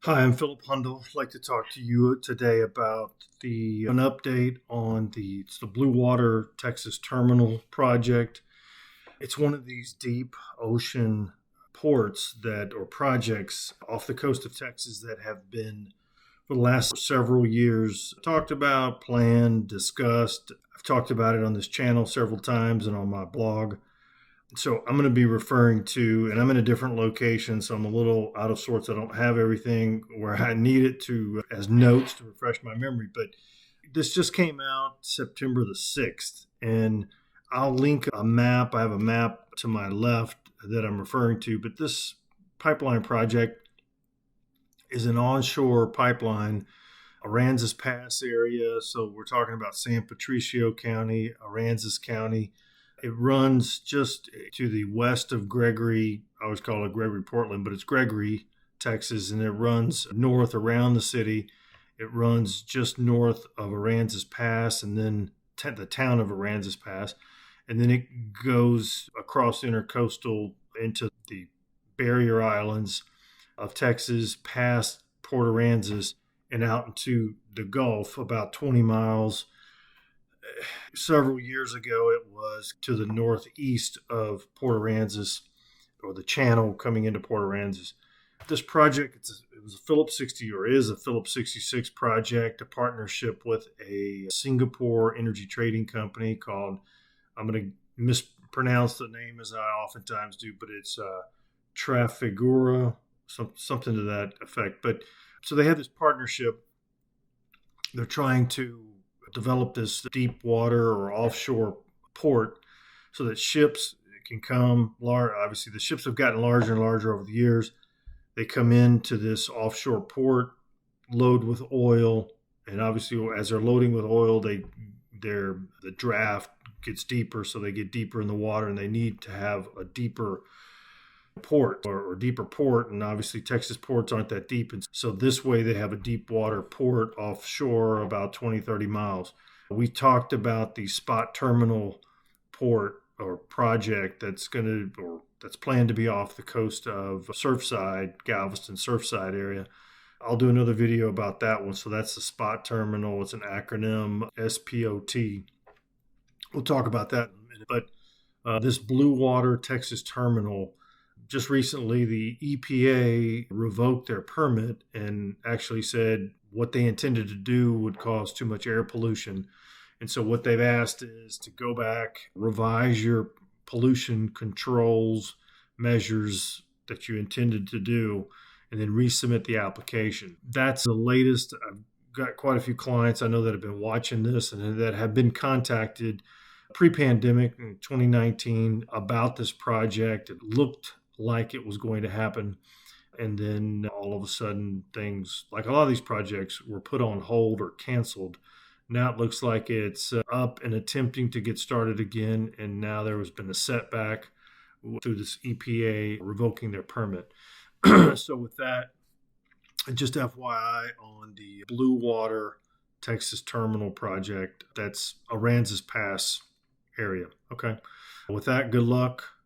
Hi, I'm Philip Hundle. I'd like to talk to you today about an update on the Bluewater Texas terminal project. It's one of these deep ocean ports that or projects off the coast of Texas that have been for the last several years talked about, planned, discussed. I've talked about it on this channel several times and on my blog. So I'm going to be referring to, and I'm in a different location, so I'm a little out of sorts. I don't have everything where I need it to as notes to refresh my memory. But this just came out September the 6th, and I'll link a map. I have a map to my left that I'm referring to. But this pipeline project is an onshore pipeline, Aransas Pass area. So we're talking about San Patricio County, Aransas County. It runs just to the west of Gregory. I always call it Gregory, Portland, but it's Gregory, Texas, and it runs north around the city. It runs just north of Aransas Pass and then the town of Aransas Pass. And then it goes across intercoastal into the barrier islands of Texas, past Port Aransas, and out into the Gulf about 20 miles. Several years ago, it was to the northeast of Port Aransas, or the channel coming into Port Aransas. This project, it was a Phillips 60 or is a Phillips 66 project, a partnership with a Singapore energy trading company called, I'm going to mispronounce the name as I oftentimes do, but it's Trafigura, something to that effect. But so they had this partnership. They're trying to develop this deep water or offshore port so that ships can come. Obviously, the ships have gotten larger and larger over the years. They come into this offshore port, load with oil, and obviously, as they're loading with oil, the draft gets deeper, so they get deeper in the water, and they need to have a deeper port or deeper port. And obviously Texas ports aren't that deep, and so this way they have a deep water port offshore about 20-30 miles. We talked about the spot terminal port or project that's planned to be off the coast of Surfside, Galveston Surfside area. I'll do another video about that one. So that's the spot terminal. It's an acronym, SPOT. We'll talk about that in a minute. But this Bluewater Texas terminal, just recently, the EPA revoked their permit and actually said what they intended to do would cause too much air pollution. And so what they've asked is to go back, revise your pollution controls measures that you intended to do, and then resubmit the application. That's the latest. I've got quite a few clients I know that have been watching this and that have been contacted pre-pandemic in 2019 about this project. It looked like it was going to happen. And then all of a sudden, things like a lot of these projects were put on hold or canceled. Now it looks like it's up and attempting to get started again. And now there has been a setback through this EPA revoking their permit. So with that, just FYI on the Bluewater Texas terminal project, that's Aransas Pass area. Okay. With that, good luck.